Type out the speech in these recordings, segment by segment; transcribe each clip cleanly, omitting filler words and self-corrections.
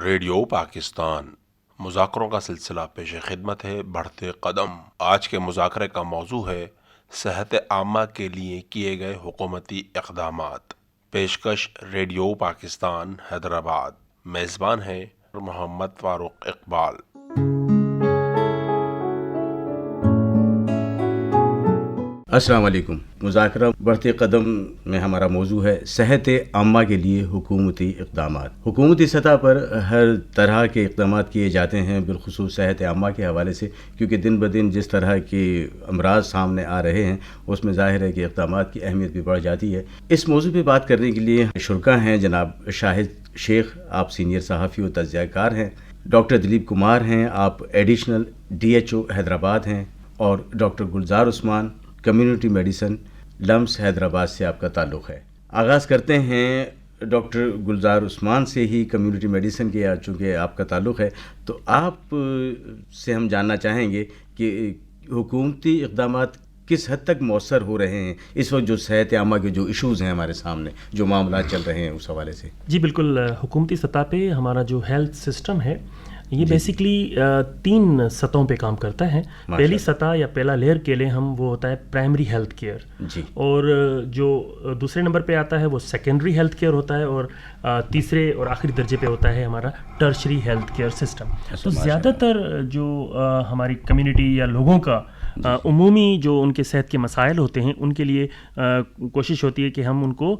Radio Pakistan مذاکروں کا سلسلہ پیش خدمت ہے بڑھتے قدم۔ آج کے مذاکرے کا موضوع ہے صحت عامہ کے لیے کیے گئے حکومتی اقدامات۔ پیشکش ریڈیو پاکستان حیدرآباد۔ میزبان ہیں محمد فاروق اقبال۔ السلام علیکم۔ مذاکرہ بڑھتے قدم میں ہمارا موضوع ہے صحت عامہ کے لیے حکومتی اقدامات۔ حکومتی سطح پر ہر طرح کے اقدامات کیے جاتے ہیں، بالخصوص صحت عامہ کے حوالے سے، کیونکہ دن بدن جس طرح کے امراض سامنے آ رہے ہیں اس میں ظاہر ہے کہ اقدامات کی اہمیت بھی بڑھ جاتی ہے۔ اس موضوع پہ بات کرنے کے لیے شرکا ہیں جناب شاہد شیخ، آپ سینئر صحافی و تجزیہ کار ہیں، ڈاکٹر دلیپ کمار ہیں، آپ ایڈیشنل DHO حیدرآباد ہیں، اور ڈاکٹر گلزار عثمان، کمیونٹی میڈیسن لمس حیدرآباد سے آپ کا تعلق ہے۔ آغاز کرتے ہیں ڈاکٹر گلزار عثمان سے ہی، کمیونٹی میڈیسن کے، چونکہ آپ کا تعلق ہے تو آپ سے ہم جاننا چاہیں گے کہ حکومتی اقدامات کس حد تک مؤثر ہو رہے ہیں اس وقت جو صحت عامہ کے جو ایشوز ہیں ہمارے سامنے، جو معاملات چل رہے ہیں اس حوالے سے۔ جی بالکل، حکومتی سطح پہ ہمارا جو ہیلتھ سسٹم ہے یہ بیسیکلی 3 سطحوں پہ کام کرتا ہے۔ پہلی سطح یا پہلا لیئر کے لیے ہم وہ ہوتا ہے پرائمری ہیلتھ کیئر، اور جو دوسرے نمبر پہ آتا ہے وہ سیکنڈری ہیلتھ کیئر ہوتا ہے، اور تیسرے اور آخری درجے پہ ہوتا ہے ہمارا ٹرشری ہیلتھ کیئر سسٹم۔ تو زیادہ تر جو ہماری کمیونٹی یا لوگوں کا عمومی جو ان کے صحت کے مسائل ہوتے ہیں ان کے لیے کوشش ہوتی ہے کہ ہم ان کو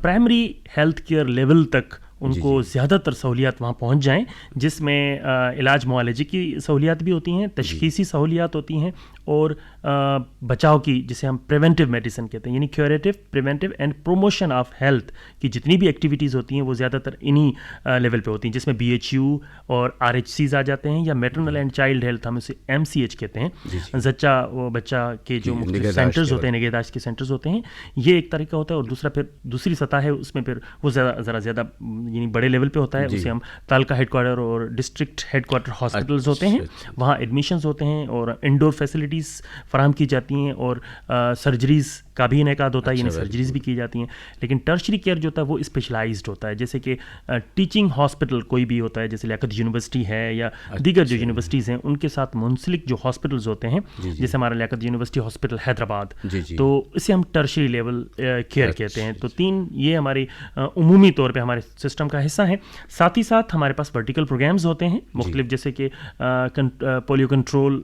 پرائمری ہیلتھ کیئر لیول تک ان کو زیادہ تر سہولیات وہاں پہنچ جائیں، جس میں علاج معالجے کی سہولیات بھی ہوتی ہیں، تشخیصی سہولیات ہوتی ہیں، اور بچاؤ کی، جسے ہم پریونٹیو میڈیسن کہتے ہیں، یعنی curative, preventive and promotion of health کی جتنی بھی ایکٹیویٹیز ہوتی ہیں وہ زیادہ تر انہی لیول پہ ہوتی ہیں، جس میں BHU اور RHCs آ جاتے ہیں، یا میٹرنل اینڈ چائلڈ ہیلتھ، ہم اسے MCH کہتے ہیں، زچہ و بچہ کے جو مختلف سینٹرز ہوتے ہیں، نگہداشت کے سینٹرز ہوتے ہیں، یہ ایک طریقہ ہوتا ہے۔ اور دوسرا پھر دوسری سطح ہے، اس میں پھر وہ ذرا زیادہ یعنی بڑے لیول پہ ہوتا ہے، اسے ہم تعلقہ ہیڈ کوارٹر اور ڈسٹرکٹ ہیڈ کوارٹر ہاسپٹلز ہوتے ہیں، وہاں ایڈمیشنز ہوتے ہیں اور انڈور فیسلٹیز فراہم کی جاتی ہیں، اور سرجریز کا بھی انعقاد ہوتا ہے، یعنی سرجریز بھی کی جاتی ہیں۔ لیکن ٹرشری کیئر جو ہوتا ہے وہ اسپیشلائزڈ ہوتا ہے، جیسے کہ ٹیچنگ ہاسپٹل کوئی بھی ہوتا ہے، جیسے لیاقت یونیورسٹی ہے یا دیگر جو یونیورسٹیز ہیں ان کے ساتھ منسلک جو ہاسپٹلز ہوتے ہیں، جیسے ہمارا لیاقت یونیورسٹی ہاسپٹل حیدرآباد، تو اسے ہم ٹرشری لیول کیئر کہتے ہیں۔ تو 3 یہ ہماری عمومی طور پہ ہمارے سسٹم کا حصہ ہیں۔ ساتھ ہی ساتھ ہمارے پاس ورٹیکل پروگرامز ہوتے ہیں مختلف، جیسے کہ polio control,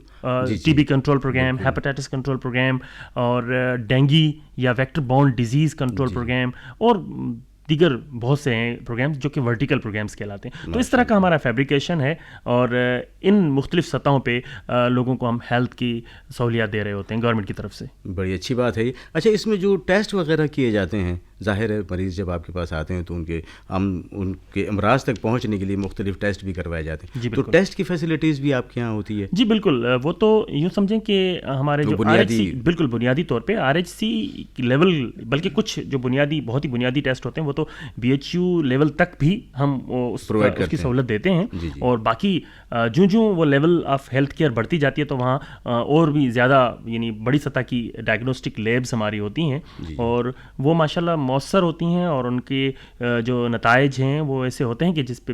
TB control programme, hepatitis control programme, اور ڈینگی یا vector borne disease control programme, اور دیگر بہت سے ہیں پروگرامز جو کہ ورٹیکل پروگرامز کہلاتے ہیں۔ تو اس طرح کا ہمارا فیبریکیشن ہے، اور ان مختلف سطحوں پہ لوگوں کو ہم ہیلتھ کی سہولیات دے رہے ہوتے ہیں گورنمنٹ کی طرف سے۔ بڑی اچھی بات ہے۔ اچھا، اس میں جو ٹیسٹ وغیرہ کیے جاتے ہیں، ظاہر ہے مریض جب آپ کے پاس آتے ہیں تو ان کے امراض تک پہنچنے کے لیے مختلف ٹیسٹ بھی کروائے جاتے ہیں، تو ٹیسٹ کی فیسلٹیز بھی آپ کے یہاں ہوتی ہے؟ جی بالکل، وہ تو یوں سمجھیں کہ ہمارے جو بالکل بنیادی طور پہ RHC لیول، بلکہ کچھ جو بہت ہی بنیادی ٹیسٹ ہوتے ہیں وہ تو BHU لیول تک بھی ہم اس کی سہولت دیتے ہیں، اور باقی جوں وہ لیول آف ہیلتھ کیئر بڑھتی جاتی ہے تو وہاں اور بھی زیادہ یعنی بڑی سطح کی ڈائگنوسٹک لیبس ہماری ہوتی ہیں، اور وہ ماشاءاللہ مؤثر ہوتی ہیں، اور ان کے جو نتائج ہیں وہ ایسے ہوتے ہیں کہ جس پہ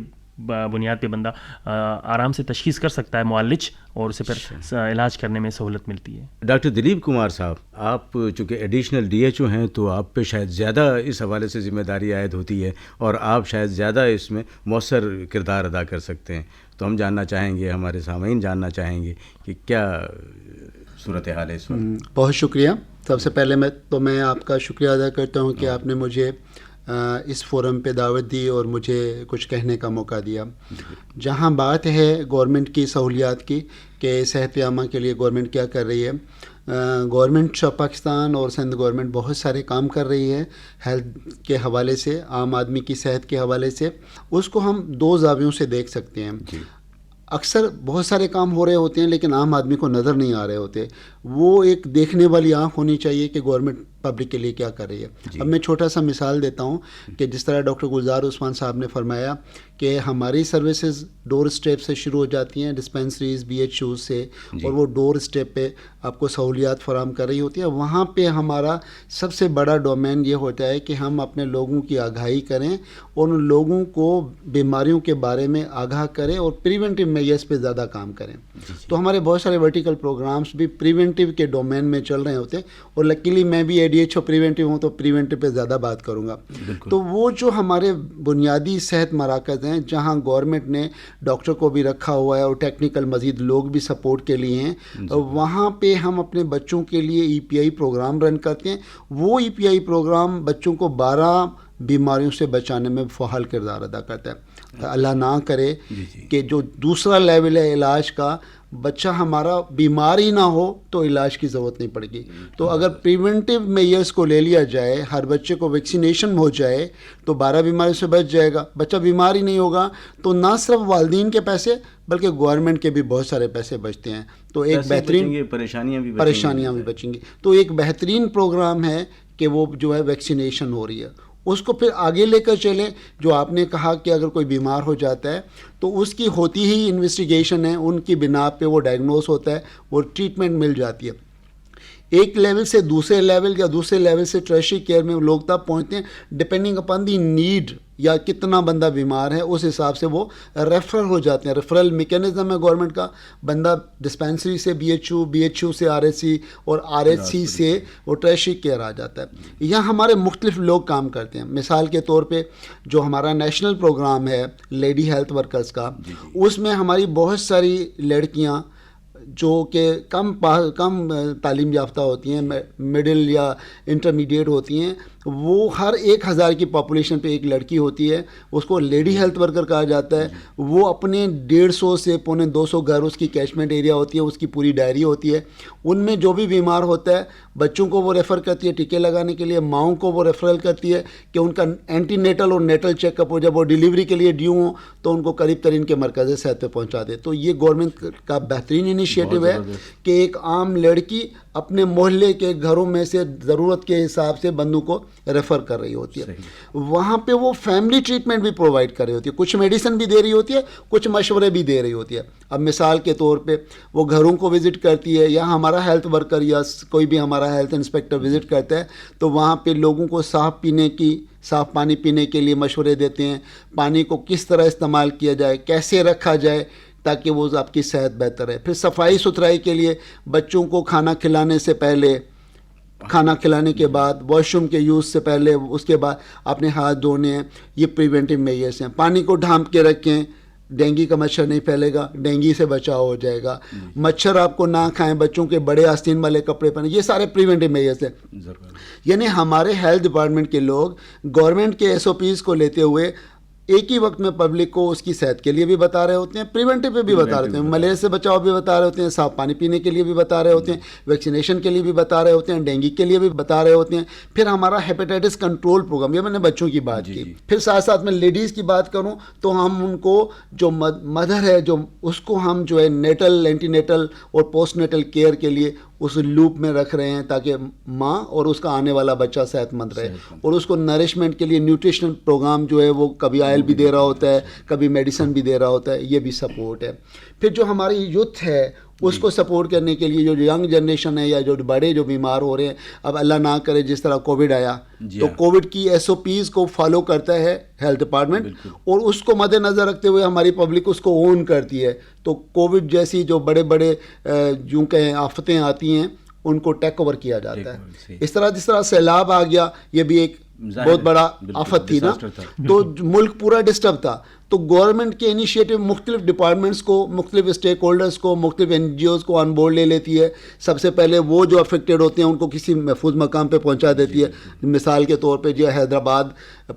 بنیاد پہ بندہ آرام سے تشخیص کر سکتا ہے معالج، اور اسے پھر علاج کرنے میں سہولت ملتی ہے۔ ڈاکٹر دلیپ کمار صاحب، آپ چونکہ ایڈیشنل DHO ہیں تو آپ پہ شاید زیادہ اس حوالے سے ذمہ داری عائد ہوتی ہے، اور آپ شاید زیادہ اس میں مؤثر کردار ادا کر سکتے ہیں، تو ہم جاننا چاہیں گے، ہمارے سامعین جاننا چاہیں گے کہ کیا صورتحال ہے اس وقت۔ بہت شکریہ۔ سب سے پہلے میں آپ کا شکریہ ادا کرتا ہوں کہ آپ نے مجھے اس فورم پہ دعوت دی اور مجھے کچھ کہنے کا موقع دیا۔ جہاں بات ہے گورنمنٹ کی سہولیات کی کہ صحت عامہ کے لیے گورنمنٹ کیا کر رہی ہے، گورنمنٹ آف پاکستان اور سندھ گورنمنٹ بہت سارے کام کر رہی ہے ہیلتھ کے حوالے سے، عام آدمی کی صحت کے حوالے سے۔ اس کو ہم 2 زاویوں سے دیکھ سکتے ہیں۔ اکثر بہت سارے کام ہو رہے ہوتے ہیں لیکن عام آدمی کو نظر نہیں آ رہے ہوتے۔ وہ ایک دیکھنے والی آنکھ ہونی چاہیے کہ گورنمنٹ پبلک کے لیے کیا کر رہی ہے. اب میں چھوٹا سا مثال دیتا ہوں کہ جس طرح ڈاکٹر گلزار عثمان صاحب نے فرمایا کہ ہماری سروسز ڈور اسٹیپ سے شروع ہو جاتی ہیں، ڈسپینسریز BHOs سے، اور وہ ڈور اسٹیپ پہ آپ کو سہولیات فراہم کر رہی ہوتی ہے. وہاں پہ ہمارا سب سے بڑا ڈومین یہ ہوتا ہے کہ ہم اپنے لوگوں کی آگاہی کریں اور ان لوگوں کو بیماریوں کے بارے میں آگاہ کریں اور پریونٹیو میجرز پہ زیادہ کام کریں. تو ہمارے بہت سارے ورٹیکل پروگرامز بھی پریونٹیو کے ڈومین میں چل رہے ہوتے ہیں، اور لکیلی میں بھی ADHO پریونٹیو ہوں تو پریونٹیو پہ زیادہ بات کروں گا. تو وہ جو ہمارے بنیادی صحت مراکز ہیں جہاں گورنمنٹ نے ڈاکٹر کو بھی رکھا ہوا ہے اور ٹیکنیکل مزید لوگ بھی سپورٹ کے لیے ہیں، وہاں پہ ہم اپنے بچوں کے لیے EPI پروگرام رن کرتے ہیں. وہ EPI پروگرام بچوں کو 12 بیماریوں سے بچانے میں فعال کردار ادا کرتا ہے. اللہ نہ کرے کہ جو دوسرا لیول ہے علاج کا، بچہ ہمارا بیمار ہی نہ ہو تو علاج کی ضرورت نہیں پڑے گی. تو اگر پریونٹیو میجرز کو لے لیا جائے، ہر بچے کو ویکسینیشن ہو جائے تو 12 بیماریوں سے بچ جائے گا. بچہ بیمار ہی نہیں ہوگا تو نہ صرف والدین کے پیسے بلکہ گورنمنٹ کے بھی بہت سارے پیسے بچتے ہیں. تو ایک بہترین پریشانیاں بھی بچیں گی. تو ایک بہترین پروگرام ہے کہ وہ جو ہے ویکسینیشن ہو رہی ہے. اس کو پھر آگے لے کر چلیں. جو آپ نے کہا کہ اگر کوئی بیمار ہو جاتا ہے تو اس کی ہوتی ہی انویسٹیگیشن ہے، ان کی بنا پہ وہ ڈائگنوز ہوتا ہے اور ٹریٹمنٹ مل جاتی ہے. ایک لیول سے دوسرے لیول یا دوسرے لیول سے ٹریشری کیئر میں لوگ تب پہنچتے ہیں ڈپینڈنگ اپان دی نیڈ، یا کتنا بندہ بیمار ہے اس حساب سے وہ ریفر ہو جاتے ہیں. ریفرل میکینزم ہے گورنمنٹ کا. بندہ ڈسپینسری سے BHO سے RHC اور RHC سے وہ ٹریشری کیئر آ جاتا ہے. یہاں ہمارے مختلف لوگ کام کرتے ہیں. مثال کے طور پہ جو ہمارا نیشنل پروگرام ہے لیڈی ہیلتھ ورکرز کا، اس میں ہماری بہت ساری لڑکیاں جو کہ کم تعلیم یافتہ ہوتی ہیں، مڈل یا انٹرمیڈیٹ ہوتی ہیں، وہ ہر 1000 کی پاپولیشن پہ ایک لڑکی ہوتی ہے، اس کو لیڈی ہیلتھ ورکر کہا جاتا ہے. وہ اپنے 150 سے 250 گھر اس کی کیچمنٹ ایریا ہوتی ہے، اس کی پوری ڈائری ہوتی ہے. ان میں جو بھی بیمار ہوتا ہے بچوں کو وہ ریفر کرتی ہے ٹیکے لگانے کے لیے، ماؤں کو وہ ریفرل کرتی ہے کہ ان کا اینٹی نیٹل اور نیٹل چیک اپ ہو. جب وہ ڈیلیوری کے لیے ڈیو ہوں تو ان کو قریب ترین کے مرکز صحت پہ پہنچا دے. تو یہ گورنمنٹ کا بہترین انیشیٹو ہے کہ ایک عام لڑکی اپنے محلے کے گھروں میں سے ضرورت کے حساب سے بندوں کو ریفر کر رہی ہوتی ہے. وہاں پہ وہ فیملی ٹریٹمنٹ بھی پرووائڈ کر رہی ہوتی ہے، کچھ میڈیسن بھی دے رہی ہوتی ہے، کچھ مشورے بھی دے رہی ہوتی ہے. اب مثال کے طور پہ وہ گھروں کو وزٹ کرتی ہے، یا ہمارا ہیلتھ ورکر یا کوئی بھی ہمارا ہیلتھ انسپیکٹر وزٹ کرتا ہے تو وہاں پہ لوگوں کو صاف پانی پینے کے لیے مشورے دیتے ہیں. پانی کو کس طرح استعمال کیا جائے، کیسے رکھا جائے تاکہ وہ آپ کی صحت بہتر ہے. پھر صفائی ستھرائی کے لیے بچوں کو کھانا کھلانے سے پہلے، کھانا کھلانے کے بعد، واش روم کے یوز سے پہلے، اس کے بعد اپنے ہاتھ دھونے ہیں. یہ پریونٹیو میجرز ہیں. پانی کو ڈھانپ کے رکھیں، ڈینگی کا مچھر نہیں پھیلے گا، ڈینگی سے بچاؤ ہو جائے گا. مچھر آپ کو نہ کھائیں، بچوں کے بڑے آستین والے کپڑے پہنیں. یہ سارے پریونٹیو میجرز ہیں. یعنی ہمارے ہیلتھ ڈپارٹمنٹ کے لوگ گورنمنٹ کے SOPs کو لیتے ہوئے ایک ہی وقت میں پبلک کو اس کی صحت کے لیے بھی بتا رہے ہوتے ہیں، پریونٹیو پہ بھی بتا رہے ہوتے ہیں، ملیریا سے بچاؤ بھی بتا رہے ہوتے ہیں، صاف پانی پینے کے لیے بھی بتا رہے ہوتے ہیں، ویکسینیشن کے لیے بھی بتا رہے ہوتے ہیں، ڈینگی کے لیے بھی بتا رہے ہوتے ہیں. پھر ہمارا ہیپیٹائٹس کنٹرول پروگرام، یہ میں نے بچوں کی بات کی. پھر ساتھ ساتھ میں لیڈیز کی بات کروں تو ہم ان کو جو مدر ہے جو اس کو ہم جو ہے نیٹل، اینٹی نیٹل اور پوسٹ نیٹل کیئر کے لیے اس لوپ میں رکھ رہے ہیں تاکہ ماں اور اس کا آنے والا بچہ صحت مند رہے. اور اس کو نرشمنٹ کے لیے نیوٹریشن پروگرام جو ہے وہ کبھی آئل بھی دے رہا ہوتا ہے، کبھی میڈیسن بھی دے رہا ہوتا ہے. یہ بھی سپورٹ ہے. پھر جو ہماری یوتھ ہے اس کو سپورٹ کرنے کے لیے جو ینگ جنریشن ہے یا جو بڑے جو بیمار ہو رہے ہیں، اب اللہ نہ کرے جس طرح کووڈ آیا تو کووڈ کی SOPs کو فالو کرتا ہے ہیلتھ ڈپارٹمنٹ، اور اس کو مد نظر رکھتے ہوئے ہماری پبلک اس کو اون کرتی ہے. تو کووڈ جیسی جو بڑے یوں کہیں آفتیں آتی ہیں ان کو ٹیک اوور کیا جاتا ہے. جس طرح سیلاب آ گیا، یہ بھی ایک بہت بڑا آفت تھی نا، تو ملک پورا ڈسٹرب تھا. تو گورنمنٹ کے انیشیٹو مختلف ڈپارٹمنٹس کو، مختلف اسٹیک ہولڈرس کو، مختلف NGOs کو آن بورڈ لے لیتی ہے. سب سے پہلے وہ جو افیکٹڈ ہوتے ہیں ان کو کسی محفوظ مقام پہ پہنچا دیتی ہے. مثال کے طور پہ جو حیدرآباد،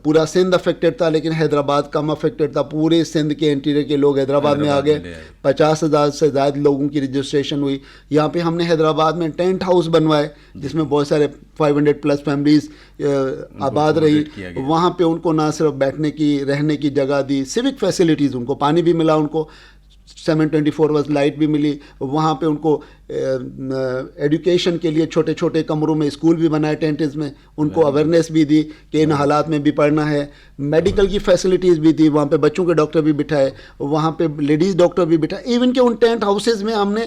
پورا سندھ افیکٹڈ تھا لیکن حیدرآباد کم افیکٹڈ تھا. پورے سندھ کے انٹیریئر کے لوگ حیدرآباد میں آ گئے. 50,000 سے زائد لوگوں کی رجسٹریشن ہوئی. یہاں پہ ہم نے حیدرآباد میں ٹینٹ ہاؤس بنوائے جس میں بہت سارے 500+ فیملیز آباد رہی. وہاں پہ ان کو نہ صرف بیٹھنے کی، رہنے کی جگہ دی، سیوک فیسلٹیز، ان کو پانی بھی ملا، ان کو 7/24 لائٹ بھی ملی. وہاں پہ ان کو ایڈوکیشن کے لیے چھوٹے چھوٹے کمروں میں اسکول بھی بنائے ٹینٹز میں, ان کو اویئرنیس بھی دی کہ ان حالات میں بھی پڑھنا ہے. میڈیکل کی فیسلٹیز بھی دی, وہاں پہ بچوں کے ڈاکٹر بھی بٹھائے, وہاں پہ لیڈیز ڈاکٹر بھی بٹھائے. ایون کہ ان ٹینٹ ہاؤسز میں ہم نے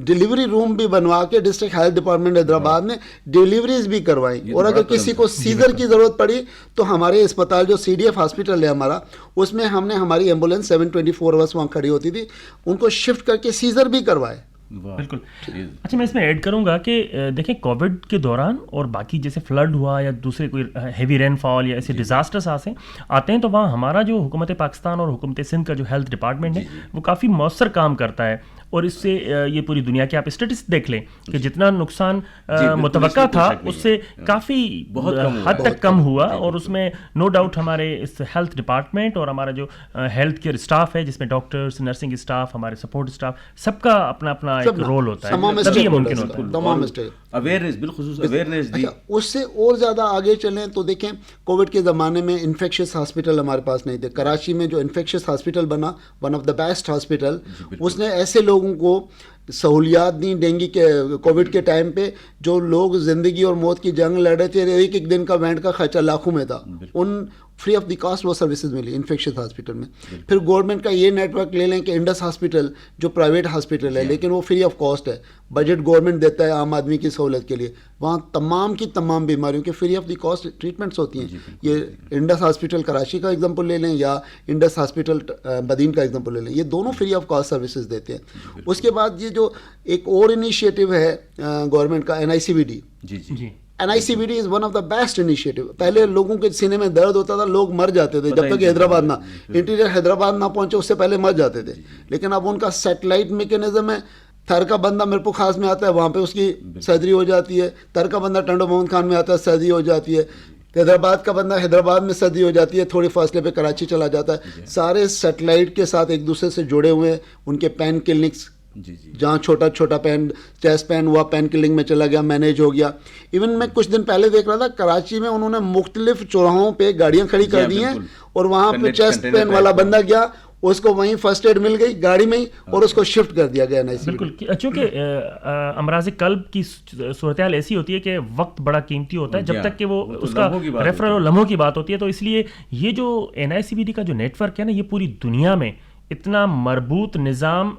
ڈیلیوری روم بھی بنوا کے ڈسٹرکٹ ہیلتھ ڈپارٹمنٹ حیدرآباد نے ڈیلیوریز بھی کروائی. اور اگر کسی کو سیزر کی ضرورت پڑی تو ہمارے اسپتال جو CDF ہاسپٹل ہے ہمارا, اس میں ہم نے ہماری ایمبولینس 7/24 آورس وہاں کھڑی ہوتی تھی, ان کو شفٹ کر کے سیزر بھی کروائے. بالکل. اچھا میں اس میں ایڈ کروں گا کہ دیکھیں کووڈ کے دوران اور باقی جیسے فلڈ ہوا یا دوسرے کوئی ہیوی رین فال یا ایسے ڈیزاسٹرس آتے ہیں تو وہاں ہمارا جو حکومت پاکستان اور حکومت سندھ کا جو ہیلتھ ڈپارٹمنٹ ہے وہ کافی مؤثر کام کرتا ہے. اور اس سے یہ پوری دنیا کے آپ اسٹیٹس دیکھ لیں کہ جتنا نقصان متوقع تھا اس سے کافی حد تک کم ہوا. اور اس میں نو ڈاؤٹ ہمارے اس ہیلتھ ڈپارٹمنٹ اور ہمارا جو ہیلتھ کیئر اسٹاف ہے جس میں ڈاکٹرس, نرسنگ اسٹاف, ہمارے سپورٹ اسٹاف, سب کا اپنا اپنا ایک رول ہوتا ہے, تبھی یہ ممکن ہوتا ہے. اویئرنیس, بالخصوص اویئرنیس دی. اس سے اور زیادہ آگے چلیں تو دیکھیں کووڈ کے زمانے میں انفیکشس ہاسپٹل ہمارے پاس نہیں تھے. کراچی میں جو انفیکشس ہاسپٹل بنا, one of the best hospital, اس نے ایسے لوگوں کو سہولیات دیں ڈینگی کے کووڈ کے ٹائم پہ جو لوگ زندگی اور موت کی جنگ لڑ رہے تھے, ایک ایک دن کا وینٹ کا خرچہ لاکھوں میں تھا, in free of the cost وہ سروسز ملی انفیکشس ہاسپٹل میں. پھر گورنمنٹ کا یہ نیٹ ورک لے لیں کہ انڈس ہاسپٹل جو پرائیویٹ ہاسپٹل ہے لیکن وہ فری آف کاسٹ ہے, بجٹ گورنمنٹ دیتا ہے عام آدمی کی سہولت کے لیے, وہاں تمام کی تمام بیماریوں کے free of the cost treatments ہوتی ہیں. یہ انڈس ہاسپٹل کراچی کا ایگزامپل لے لیں یا انڈس ہاسپٹل بدین کا ایگزامپل لے لیں, یہ دونوں فری آف کاسٹ سروسز دیتے ہیں. اس کے بعد یہ جو ایک اور انیشیٹو ہے گورنمنٹ کا NICVD, NICVD is one of the best initiative. پہلے لوگوں کے سینے میں درد ہوتا تھا, لوگ مر جاتے تھے جب تک حیدرآباد نہ انٹیریئر حیدرآباد نہ پہنچے, اس سے پہلے مر جاتے تھے. لیکن اب ان کا سیٹلائٹ میکینزم ہے, تھر کا بندہ میرپور خاص میں آتا ہے, وہاں پہ اس کی سرجری ہو جاتی ہے. تھر کا بندہ ٹنڈو محمد خان میں آتا ہے, سرجری ہو جاتی ہے. حیدرآباد کا بندہ حیدرآباد میں سرجری ہو جاتی ہے, تھوڑے فاصلے پہ کراچی چلا جاتا ہے. سارے سیٹلائٹ کے ساتھ ایک دوسرے سے جڑے ہوئے ہیں. ان کے پین کلینکس جہاں چھوٹا چھوٹا پین چیسٹ پین ہوا پین کلنگ میں چلا گیا, مینیج ہو گیا. ایون میں کچھ دن پہلے دیکھ رہا تھا کراچی میں انہوں نے مختلف چوراہوں پہ گاڑیاں کھڑی کر دی ہیں اور وہاں پہ چیسٹ پین والا بندہ گیا, اس کو وہیں فرسٹ ایڈ مل گئی گاڑی میں ہی اور اس کو شفٹ کر دیا گیا. بالکل, چونکہ امراض قلب کی صورتحال ایسی ہوتی ہے کہ وقت بڑا قیمتی ہوتا ہے جب تک کہ وہ اس کا ریفرل اور لمحوں کی بات ہوتی ہے. تو اس لیے یہ جو NICVD کا جو نیٹ ورک ہے نا, یہ پوری دنیا میں اتنا مربوط نظام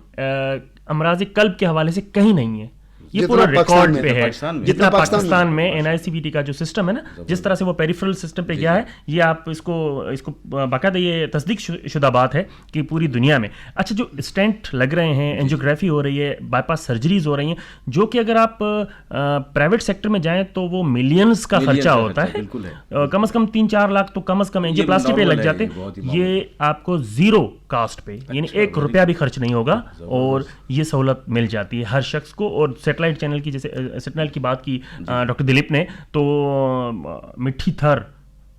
امراض قلب کے حوالے سے کہیں نہیں ہے. یہ پورا ریکارڈ پہ ہے جتنا پاکستان میں NICVD کا جو سسٹم ہے نا, جس طرح سے وہ پیریفرل سسٹم پہ گیا ہے, یہ آپ اس کو باقاعدہ یہ تصدیق شدہ بات ہے کہ پوری دنیا میں. اچھا, جو اسٹینٹ لگ رہے ہیں, اینجیوگرافی ہو رہی ہے, بائی پاس سرجریز ہو رہی ہیں, جو کہ اگر آپ پرائیویٹ سیکٹر میں جائیں تو وہ ملینز کا خرچہ ہوتا ہے, کم از کم 3-4 لاکھ تو کم از کم اینجیوپلاسٹی پہ لگ جاتے. یہ آپ کو زیرو کاسٹ پہ, یعنی 1 روپیہ بھی خرچ نہیں ہوگا اور یہ سہولت مل جاتی ہے ہر شخص کو. اور سیٹلائٹ چینل کی, جیسے سیٹلائٹ کی بات کی ڈاکٹر دلیپ نے, تو مٹھی تھر,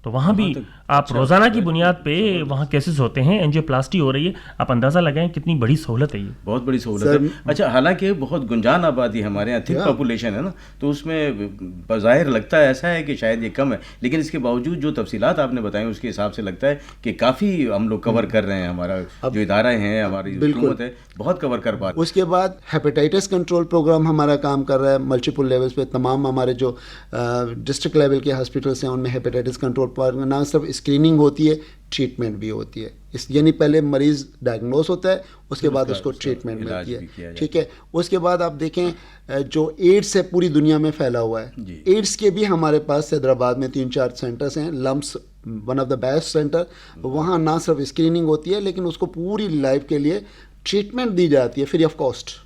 تو وہاں بھی آپ روزانہ کی بنیاد پہ وہاں کیسز ہوتے ہیں, اینجیوپلاسٹی ہو رہی ہے. آپ اندازہ لگائیں کتنی بڑی سہولت ہے, یہ بہت بڑی سہولت ہے. اچھا, حالانکہ بہت گنجان آبادی ہمارے یہاں, تھک پاپولیشن ہے نا, تو اس میں بظاہر لگتا ہے ایسا ہے کہ شاید یہ کم ہے, لیکن اس کے باوجود جو تفصیلات آپ نے بتائیں اس کے حساب سے لگتا ہے کہ کافی ہم لوگ کور کر رہے ہیں. ہمارا جو ادارہ ہیں, ہماری حکومت ہے, بہت کور کر پا رہے ہیں. اس کے بعد ہیپیٹائٹس کنٹرول پروگرام ہمارا کام کر رہا ہے ملٹیپل لیولز پہ. تمام ہمارے جو ڈسٹرکٹ لیول کے ہاسپٹلس ہیں ان میں ہیپیٹائٹس کنٹرول پر نہ صرف اسکریننگ ہوتی ہے, ٹریٹمنٹ بھی ہوتی ہے. یعنی پہلے مریض ڈائگنوز ہوتا ہے, اس کے بعد اس کو ٹریٹمنٹ ملتی ہے. ٹھیک ہے, اس کے بعد آپ دیکھیں جو ایڈس ہے پوری دنیا میں پھیلا ہوا ہے, ایڈس کے بھی ہمارے پاس حیدرآباد میں 3-4 سینٹرز ہیں. Lumps one of the best centre, وہاں نہ صرف اسکریننگ ہوتی ہے لیکن اس کو پوری لائف کے لیے ٹریٹمنٹ دی جاتی ہے free of cost.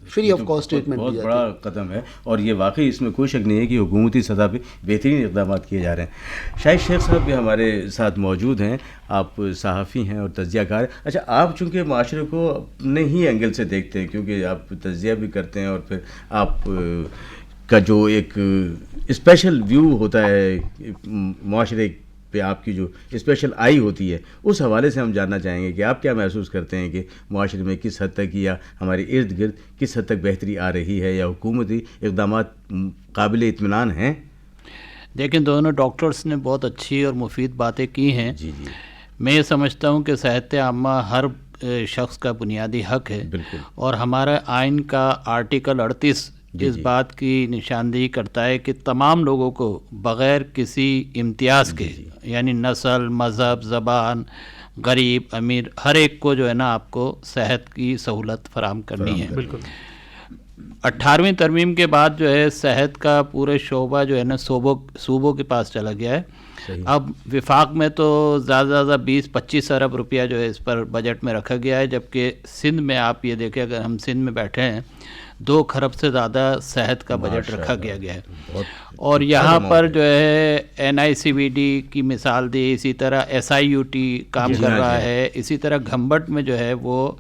Free of cost treatment بہت بڑا قدم ہے, اور یہ واقعی اس میں کوئی شک نہیں ہے کہ حکومتی سطح پہ بہترین اقدامات کیے جا رہے ہیں. شاہد شیخ صاحب بھی ہمارے ساتھ موجود ہیں, آپ صحافی ہیں اور تجزیہ کار ہیں. اچھا, آپ چونکہ معاشرے کو اپنے ہی اینگل سے دیکھتے ہیں, کیونکہ آپ تجزیہ بھی کرتے ہیں اور پھر آپ کا جو ایک اسپیشل ویو ہوتا ہے معاشرے پہ, آپ کی جو اسپیشل آئی ہوتی ہے, اس حوالے سے ہم جاننا چاہیں گے کہ آپ کیا محسوس کرتے ہیں کہ معاشرے میں کس حد تک یا ہمارے ارد گرد کس حد تک بہتری آ رہی ہے, یا حکومتی اقدامات قابل اطمینان ہیں؟ دیکھیں, دونوں ڈاکٹرز نے بہت اچھی اور مفید باتیں کی ہیں. جی جی, میں یہ سمجھتا ہوں کہ صحت عامہ ہر شخص کا بنیادی حق ہے، اور ہمارا آئین کا آرٹیکل 38 اس بات کی نشاندہی کرتا ہے کہ تمام لوگوں کو بغیر کسی امتیاز کے، یعنی نسل، مذہب، زبان، غریب، امیر، ہر ایک کو جو ہے نا آپ کو صحت کی سہولت فراہم کرنی ہے۔ بالکل 18ویں ترمیم کے بعد جو ہے صحت کا پورے شعبہ جو ہے نا صوبوں کے پاس چلا گیا ہے۔ اب وفاق میں تو زیادہ سے زیادہ 20-25 ارب روپیہ جو ہے اس پر بجٹ میں رکھا گیا ہے، جبکہ سندھ میں آپ یہ دیکھیں، اگر ہم سندھ میں بیٹھے ہیں 2 کھرب سے زیادہ صحت کا بجٹ رکھا گیا ہے، اور یہاں پر جو ہے NICVD کی مثال دی، اسی طرح SIUT کام کر رہا ہے، اسی طرح گھمبٹ میں جو ہے وہ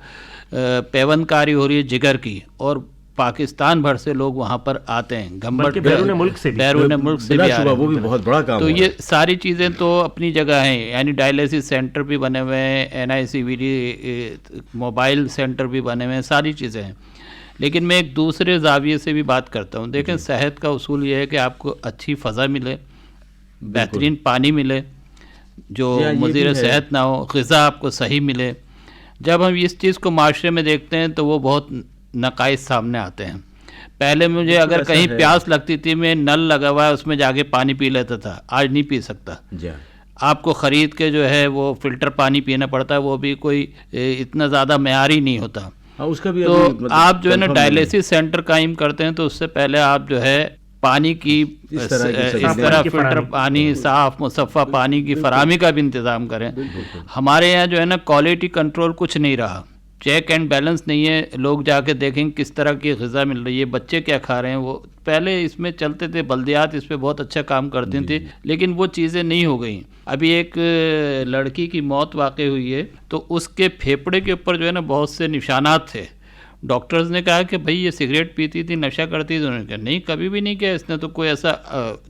پیوند کاری ہو رہی ہے جگر کی، اور پاکستان بھر سے لوگ وہاں پر آتے ہیں، گھمبٹ بیرون ملک سے بھی آ رہے ہیں، وہ بھی بہت بڑا کام تو یہ ساری چیزیں تو اپنی جگہ ہیں، یعنی ڈائلیسس سینٹر بھی بنے ہوئے ہیں، NICVD موبائل سینٹر بھی بنے ہوئے ہیں، ساری چیزیں ہیں۔ لیکن میں ایک دوسرے زاویے سے بھی بات کرتا ہوں۔ دیکھیں صحت کا اصول یہ ہے کہ آپ کو اچھی فضا ملے، بہترین پانی ملے جو مضر صحت نہ ہو، غذا آپ کو صحیح ملے۔ جب ہم اس چیز کو معاشرے میں دیکھتے ہیں تو وہ بہت نقائص سامنے آتے ہیں۔ پہلے مجھے اگر کہیں پیاس لگتی تھی، میں نل لگا ہوا ہے اس میں جا کے پانی پی لیتا تھا، آج نہیں پی سکتا۔ آپ کو خرید کے جو ہے وہ فلٹر پانی پینا پڑتا ہے، وہ بھی کوئی اتنا زیادہ معیاری نہیں ہوتا۔ تو آپ جو ہے نا ڈائلیسس سینٹر قائم کرتے ہیں تو اس سے پہلے آپ جو ہے پانی کی اس طرح فلٹر پانی، صاف مصفہ پانی کی فراہمی کا بھی انتظام کریں۔ ہمارے یہاں جو ہے نا کوالٹی کنٹرول کچھ نہیں رہا، چیک اینڈ بیلنس نہیں ہے۔ لوگ جا کے دیکھیں کس طرح کی غذا مل رہی ہے، بچے کیا کھا رہے ہیں۔ وہ پہلے اس میں چلتے تھے، بلدیات اس پہ بہت اچھا کام کرتی تھیں، لیکن وہ چیزیں نہیں ہو گئیں۔ ابھی ایک لڑکی کی موت واقع ہوئی ہے، تو اس کے پھیپھڑے کے اوپر جو ہے نا بہت سے نشانات تھے۔ ڈاکٹرز نے کہا کہ بھئی یہ سگریٹ پیتی تھی، نشہ کرتی تھی، انہوں نے کہا نہیں، کبھی بھی نہیں کیا، اس نے تو کوئی ایسا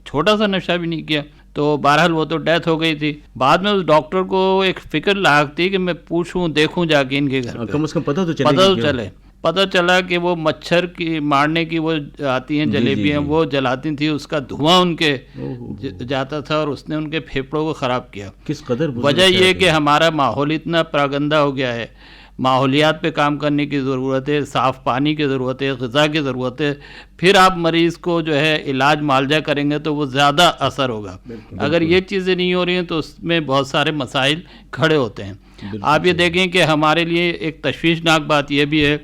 چھوٹا سا نشہ بھی نہیں کیا۔ تو بہرحال وہ تو ڈیتھ ہو گئی تھی۔ بعد میں اس ڈاکٹر کو ایک فکر لاحق تھی کہ میں پوچھوں دیکھوں جا کے ان کے گھر پہ، کم از کم پتہ تو چلے۔ پتہ چلا کہ وہ مچھر کی مارنے کی وہ آتی ہیں جلیبیاں، وہ جلاتی تھیں، اس کا دھواں ان کے جاتا تھا، اور اس نے ان کے پھیپھڑوں کو خراب کیا۔ کس قدر وجہ یہ کہ ہمارا ماحول اتنا پراگندہ ہو گیا ہے، ماحولیات پہ کام کرنے کی ضرورت ہے، صاف پانی کی ضرورت ہے، غذا کی ضرورت ہے۔ پھر آپ مریض کو جو ہے علاج معالجہ کریں گے تو وہ زیادہ اثر ہوگا۔ اگر یہ چیزیں نہیں ہو رہی ہیں تو اس میں بہت سارے مسائل کھڑے ہوتے ہیں۔ آپ یہ دیکھیں کہ ہمارے لیے ایک تشویشناک بات یہ بھی ہے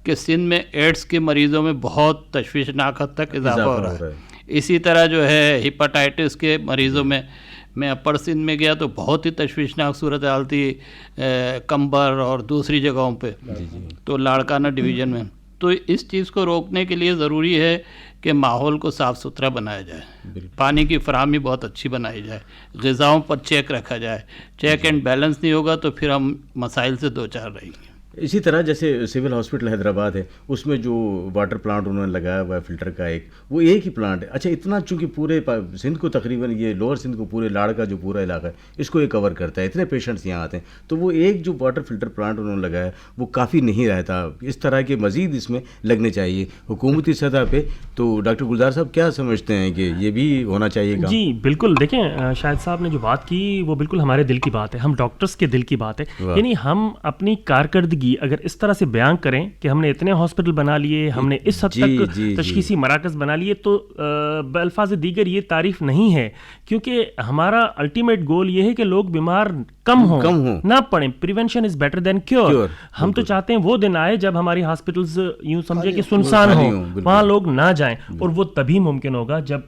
کہ سندھ میں ایڈز کے مریضوں میں بہت تشویشناک حد تک اضافہ ہو رہا ہے۔ اسی طرح جو ہے ہیپاٹائٹس کے مریضوں میں اپر سندھ میں گیا تو بہت ہی تشویشناک صورتحال تھی، کمبر اور دوسری جگہوں پہ، تو لاڑکانہ ڈویژن میں۔ تو اس چیز کو روکنے کے لیے ضروری ہے کہ ماحول کو صاف ستھرا بنایا جائے، پانی کی فراہمی بہت اچھی بنائی جائے، غذاؤں پر چیک رکھا جائے۔ چیک اینڈ بیلنس نہیں ہوگا تو پھر ہم مسائل سے دوچار رہیں گے۔ اسی طرح جیسے سول ہاسپٹل حیدرآباد ہے، اس میں جو واٹر پلانٹ انہوں نے لگایا ہوا ہے فلٹر کا، وہ ایک ہی پلانٹ ہے۔ اچھا اتنا چونکہ پورے سندھ کو تقریباً یہ لوور سندھ کو پورے لاڑ کا جو پورا علاقہ ہے اس کو یہ کور کرتا ہے، اتنے پیشنٹس یہاں آتے ہیں، تو وہ ایک جو واٹر فلٹر پلانٹ انہوں نے لگایا وہ کافی نہیں رہتا۔ اس طرح کے مزید اس میں لگنے چاہیے حکومتی سطح پہ۔ تو ڈاکٹر گلزار صاحب کیا سمجھتے ہیں کہ یہ بھی ہونا چاہیے کام؟ جی بالکل، دیکھیں شاہد صاحب نے جو بات کی وہ بالکل ہمارے دل کی بات ہے، ہم ڈاکٹرز کے دل کی بات ہے۔ یعنی ہم اپنی کارکردگی اگر اس طرح سے بیان کریں کہ ہم نے اتنے ہاسپٹل بنا لیے، ہم نے اس حد تک تشخیصی مراکز بنا لیے، تو بالفاظ دیگر یہ تعریف نہیں ہے، کیونکہ ہمارا الٹیمیٹ گول یہ ہے کہ لوگ بیمار کم ہوں، نہ پڑیں۔ Prevention is better than cure. ہم تو چاہتے ہیں وہ دن آئے جب ہماری ہاسپٹلز یوں سمجھے کہ سنسان ہوں، وہاں لوگ نہ جائیں، اور وہ تبھی ممکن ہوگا جب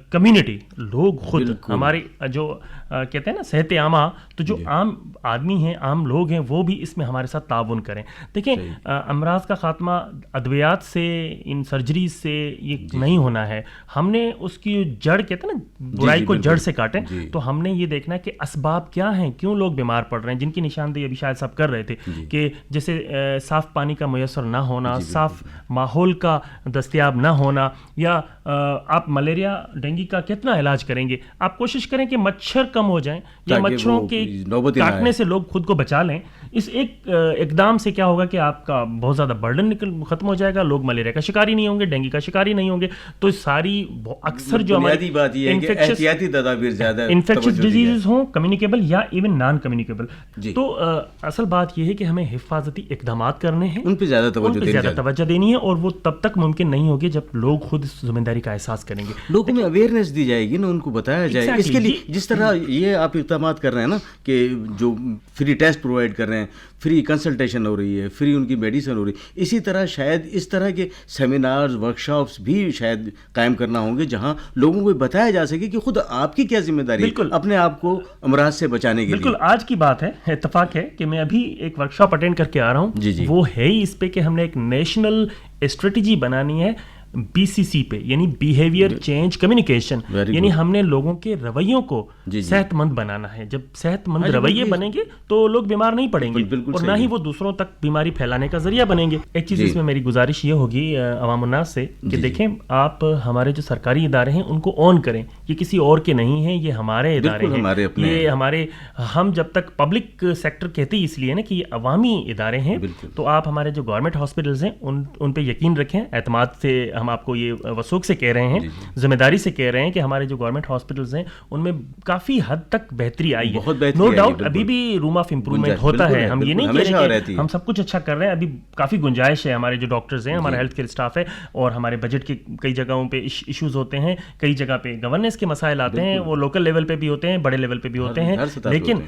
کمیونٹی، لوگ خود، ہماری جو کہتے ہیں نا صحت عامہ، تو جو عام آدمی ہیں، عام لوگ ہیں، وہ بھی اس میں ہمارے ساتھ تعاون کریں۔ دیکھیں امراض کا خاتمہ ادویات سے، ان سرجریز سے یہ نہیں ہونا ہے۔ ہم نے اس کی جڑ، کہتے ہیں نا برائی کو جڑ سے کاٹیں، تو ہم نے یہ دیکھنا ہے کہ اسباب کیا ہیں، کیوں لوگ بیمار پڑ رہے ہیں، جن کی نشاندہی ابھی شاید صاحب کر رہے تھے کہ جیسے صاف پانی کا میسر نہ ہونا، صاف ماحول کا دستیاب نہ ہونا، یا آپ ملیریا ڈینگی کا کتنا علاج کریں گے؟ آپ کوشش کریں کہ مچھر کم ہو جائیں، یا مچھروں کے کاٹنے سے لوگ خود کو بچا لیں، اس ایک اقدام سے کیا ہوگا کہ آپ کا بہت زیادہ برڈن ختم ہو جائے گا, لوگ ملیریا کا شکاری نہیں ہوں گے, ڈینگی کا شکاری نہیں ہوں گے. تو ساری اکثر جو بنیادی بات یہ ہے کہ احتیاطی تدابیر زیادہ انفیکشس ڈیزیز ہوں, کمیونیکیبل یا ایون نان کمیونیکیبل. تو اصل بات یہ ہے کہ ہمیں حفاظتی اقدامات کرنے ہیں, ان پہ زیادہ توجہ دینی ہے, اور وہ تب تک ممکن نہیں ہوگی جب لوگ خود ذمہ داری کا احساس کریں گے. لوگوں میں اویئرنیس دی جائے گی نا, ان کو بتایا جائے. اس کے لیے جس طرح یہ آپ اقدامات کر رہے ہیں نا کہ جو فری ٹیسٹ پرووائڈ کر رہے ہیں, فری کنسلٹیشن ہو رہی ہے, فری ان کی میڈیسن ہو رہی ہے, اسی طرح شاید اس طرح کے سیمینارز, ورکشاپس بھی شاید قائم کرنا ہوں گے جہاں لوگوں کو بتایا جا سکے کہ خود آپ کی کیا ذمہ داری ہے اپنے آپ کو امراض سے بچانے کے لیے. بالکل آج کی بات ہے, اتفاق ہے کہ میں ابھی ایک ورکشاپ اٹینڈ کر کے آ رہا ہوں. وہ ہے ہی اس پہ کہ ہم نے ایک نیشنل اسٹریٹجی بنانی ہے BCC پہ, یعنی بیہیویئر چینج کمیونیکیشن. یعنی ہم نے لوگوں کے رویوں کو صحت مند بنانا ہے. جب صحت مند رویے بنیں گے تو لوگ بیمار نہیں پڑیں گے, اور نہ ہی وہ دوسروں تک بیماری پھیلانے کا ذریعہ بنیں گے. ایک چیز اس میں میری گزارش یہ ہوگی عوام الناس سے کہ دیکھیں آپ ہمارے جو سرکاری ادارے ہیں ان کو آن کریں. یہ کسی اور کے نہیں ہیں, یہ ہمارے ادارے ہیں, یہ ہمارے, ہم جب تک پبلک سیکٹر کہتے ہی اس لیے نا کہ یہ عوامی ادارے ہیں. تو آپ ہمارے جو گورنمنٹ ہاسپٹلز ہیں ان پہ یقین رکھیں. اعتماد سے ہم آپ کو یہ وثوق سے کہہ رہے ہیں, ذمہ داری سے کہہ رہے ہیں کہ ہمارے جو گورنمنٹ ہاسپٹلز ہیں ان میں کافی حد تک بہتری آئی ہے. نو ڈاؤٹ ابھی بھی روم آف امپروومنٹ ہوتا ہے, ہم یہ نہیں کہہ رہے کہ ہم سب کچھ اچھا کر رہے ہیں. ابھی کافی گنجائش ہے. ہمارے جو ڈاکٹرز ہیں, ہمارا ہیلتھ کیئر اسٹاف ہے, اور ہمارے بجٹ کے کئی جگہوں پہ ایشوز ہوتے ہیں, کئی جگہ پہ گورننس کے مسائل آتے ہیں, وہ لوکل لیول پہ بھی ہوتے ہیں, بڑے لیول پہ بھی ہوتے ہیں, لیکن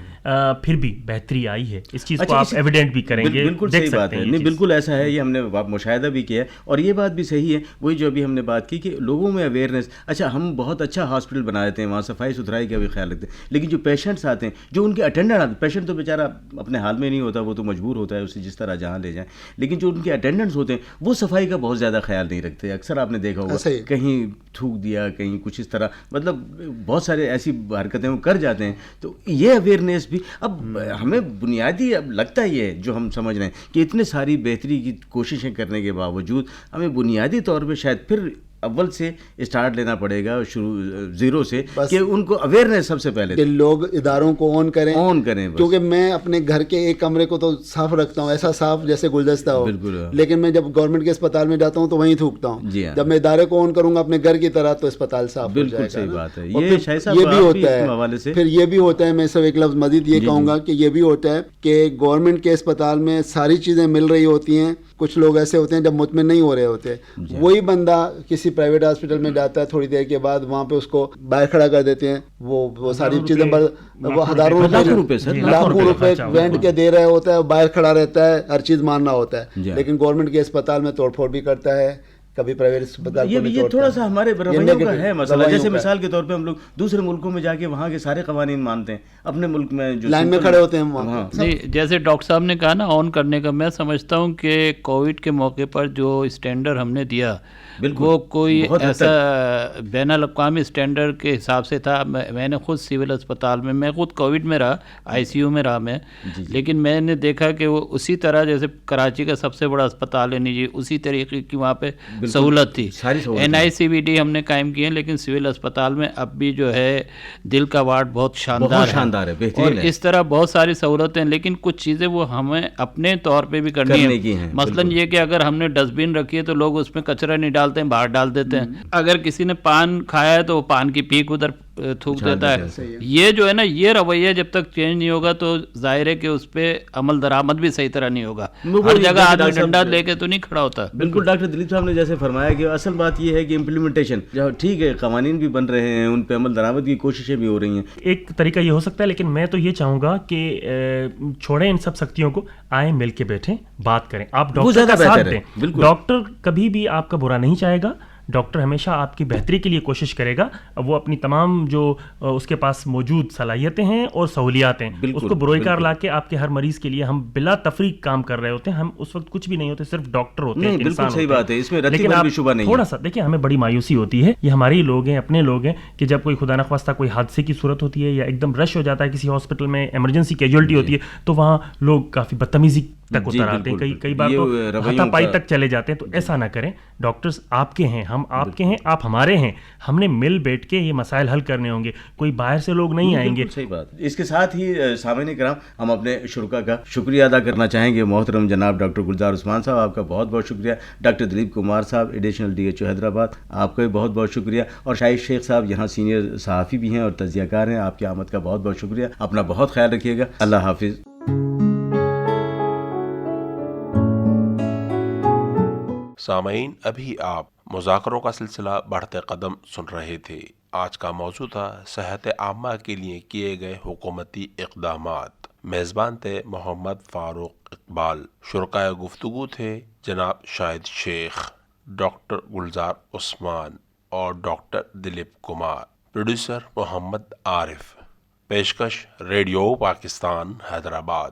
پھر بھی بہتری آئی ہے. اس چیز کو آپ ایویڈنٹ بھی کریں گے, دیکھ سکتے ہیں. نہیں بالکل ایسا ہے, یہ ہم نے مشاہدہ بھی کیا ہے, اور یہ بات بھی صحیح ہے وہی جو ابھی ہم نے بات کی کہ لوگوں میں اویئرنیس. اچھا ہم بہت اچھا ہاسپٹل بنا دیتے ہیں, وہاں صفائی ستھرائی کا بھی خیال رکھتے ہیں, لیکن جو پیشنٹس آتے ہیں, جو ان کے اٹینڈنٹ آتے ہیں, پیشنٹ تو بیچارہ اپنے حال میں نہیں ہوتا, وہ تو مجبور ہوتا ہے اسے جس طرح جہاں لے جائیں, لیکن جو ان کے اٹینڈنٹس ہوتے ہیں وہ صفائی کا بہت زیادہ خیال نہیں رکھتے. اکثر آپ نے دیکھا ہوگا کہیں تھوک دیا, کہیں کچھ اس طرح, مطلب بہت سارے ایسی حرکتیں وہ کر جاتے ہیں. تو یہ اویئرنیس بھی اب ہمیں بنیادی اب لگتا ہی ہے, جو ہم سمجھ رہے ہیں کہ اتنے ساری بہتری کی کوششیں کرنے کے باوجود ہمیں بنیادی طور پہ شاید پھر اول سے اسٹارٹ لینا پڑے گا, شروع زیرو سے, کہ ان کو اویئرنیس سب سے پہلے کہ لوگ اداروں کو آن کریں. کیونکہ میں اپنے گھر کے ایک کمرے کو تو صاف رکھتا ہوں, ایسا صاف جیسے گلدستہ ہو, لیکن میں جب گورنمنٹ کے اسپتال میں جاتا ہوں تو وہیں تھوکتا ہوں. جب میں ادارے کو آن کروں گا اپنے گھر کی طرح تو اسپتال صاف ہو جائے گا. صحیح بات ہے. یہ بھی ہوتا ہے, پھر یہ بھی ہوتا ہے, میں صرف ایک لفظ مزید یہ کہوں گا کہ یہ بھی ہوتا ہے کہ گورنمنٹ کے اسپتال میں ساری چیزیں مل رہی ہوتی ہیں. کچھ لوگ ایسے ہوتے ہیں جب مطمئن نہیں ہو رہے ہوتے, وہی بندہ کسی پرائیویٹ ہاسپٹل میں جاتا ہے, تھوڑی دیر کے بعد وہاں پہ اس کو باہر کھڑا کر دیتے ہیں. وہ ساری چیزیں وہ ہزاروں روپے لاکھوں روپے رینٹ کے دے رہے ہوتا ہے, باہر کھڑا رہتا ہے, ہر چیز ماننا ہوتا ہے, لیکن گورنمنٹ کے اسپتال میں توڑ پھوڑ بھی کرتا ہے, کبھی پرائیویٹ اسپتال. یہ تھوڑا سا ہمارے رویوں کا ہے مسئلہ. جیسے مثال کے طور پہ ہم لوگ دوسرے ملکوں میں جا کے وہاں کے سارے قوانین مانتے ہیں, اپنے ملک میں جو لائن میں کھڑے ہوتے ہیں وہاں. جیسے ڈاکٹر صاحب نے کہا نا آن کرنے کا, میں سمجھتا ہوں کہ کووڈ کے موقع پر جو اسٹینڈرڈ ہم نے دیا وہ کوئی ایسا بین الاقوامی اسٹینڈرڈ کے حساب سے تھا. میں نے خود سول اسپتال میں خود کووڈ میں رہا, ICU میں رہا میں, لیکن میں نے دیکھا کہ وہ اسی طرح جیسے کراچی کا سب سے بڑا اسپتال ہے جی, اسی طریقے کی وہاں پہ سہولت تھی. NICVD ہم نے قائم کیے, لیکن سول اسپتال میں اب بھی جو ہے دل کا وارڈ بہت شاندار ہے, اور اس طرح بہت ساری سہولتیں, لیکن کچھ چیزیں وہ ہمیں اپنے طور پہ بھی کرنی ہے. مثلاً یہ کہ اگر ہم نے ڈسٹ بن رکھی ہے تو لوگ اس میں کچرا نہیں ڈالتے ہیں, باہر ڈال دیتے ہیں. اگر کسی نے پان کھایا ہے تو وہ پان کی پیک ادھر تھوک دیتا ہے. یہ جو ہے نا, یہ رویہ جب تک چینج نہیں ہوگا تو ظاہر ہے کہ اس پہ عمل درآمد بھی صحیح طرح نہیں ہوگا. ہر جگہ آدمی ڈنڈا لے کے تو نہیں کھڑا ہوتا. بالکل ڈاکٹر دلیپ صاحب نے جیسے فرمایا کہ اصل بات یہ ہے کہ امپلیمنٹیشن ٹھیک ہے, قوانین بھی بن رہے ہیں, ان پہ عمل درآمد کی کوششیں بھی ہو رہی ہیں. ایک طریقہ یہ ہو سکتا ہے, لیکن میں تو یہ چاہوں گا کہ چھوڑیں ان سب سختیوں کو, آئیں مل کے بیٹھیں, بات کریں. آپ ڈاکٹر کا ساتھ دیں. ڈاکٹر کبھی بھی آپ کا برا نہیں چاہے گا, ڈاکٹر ہمیشہ آپ کی بہتری کے لیے کوشش کرے گا. وہ اپنی تمام جو اس کے پاس موجود صلاحیتیں ہیں اور سہولیات ہیں اس کو بروئے کار لا کے آپ کے ہر مریض کے لیے ہم بلا تفریق کام کر رہے ہوتے ہیں. ہم اس وقت کچھ بھی نہیں ہوتے, صرف ڈاکٹر ہوتے ہیں, بالکل صحیح بات ہے, اس میں رتی بھر بھی شبہ نہیں. تھوڑا سا دیکھیں, ہمیں بڑی مایوسی ہوتی ہے, یہ ہمارے ہی لوگ ہیں, اپنے لوگ ہیں, کہ جب کوئی خدا نخواستہ کوئی حادثے کی صورت ہوتی ہے یا ایک دم رش ہو جاتا ہے کسی ہاسپٹل میں, ایمرجنسی کیجولٹی ہوتی ہے, تو وہاں لوگ کافی بدتمیزی تک اتر آتے ہیں, کئی بار تو ہاتھا پائی تک چلے جاتے ہیں. تو ایسا نہ کریں, ڈاکٹرز آپ کے ہیں, ہم ہم آپ کے ہیں, آپ ہمارے ہیں, ہم نے مل بیٹھ کے یہ مسائل حل کرنے ہوں گے, کوئی باہر سے لوگ نہیں آئیں گے. صحیح بات. اس کے ساتھ ہی سامعین کرام ہم اپنے شرکا کا شکریہ ادا کرنا چاہیں گے. محترم جناب ڈاکٹر گلزار عثمان صاحب, آپ کا بہت بہت شکریہ. ڈاکٹر دلیپ کمار صاحب, ایڈیشنل DHO حیدرآباد, آپ کا بھی بہت بہت شکریہ. اور شاہد شیخ صاحب یہاں سینئر صحافی بھی ہیں اور تجزیہ کار ہیں, آپ کی آمد کا بہت بہت شکریہ. اپنا بہت خیال رکھیے گا. اللہ حافظ. سامعین, ابھی آپ مذاکروں کا سلسلہ بڑھتے قدم سن رہے تھے. آج کا موضوع تھا صحت عامہ کے لیے کیے گئے حکومتی اقدامات. میزبان تھے محمد فاروق اقبال. شرکائے گفتگو تھے جناب شاہد شیخ, ڈاکٹر گلزار عثمان اور ڈاکٹر دلیپ کمار. پروڈیوسر محمد عارف. پیشکش ریڈیو پاکستان حیدرآباد.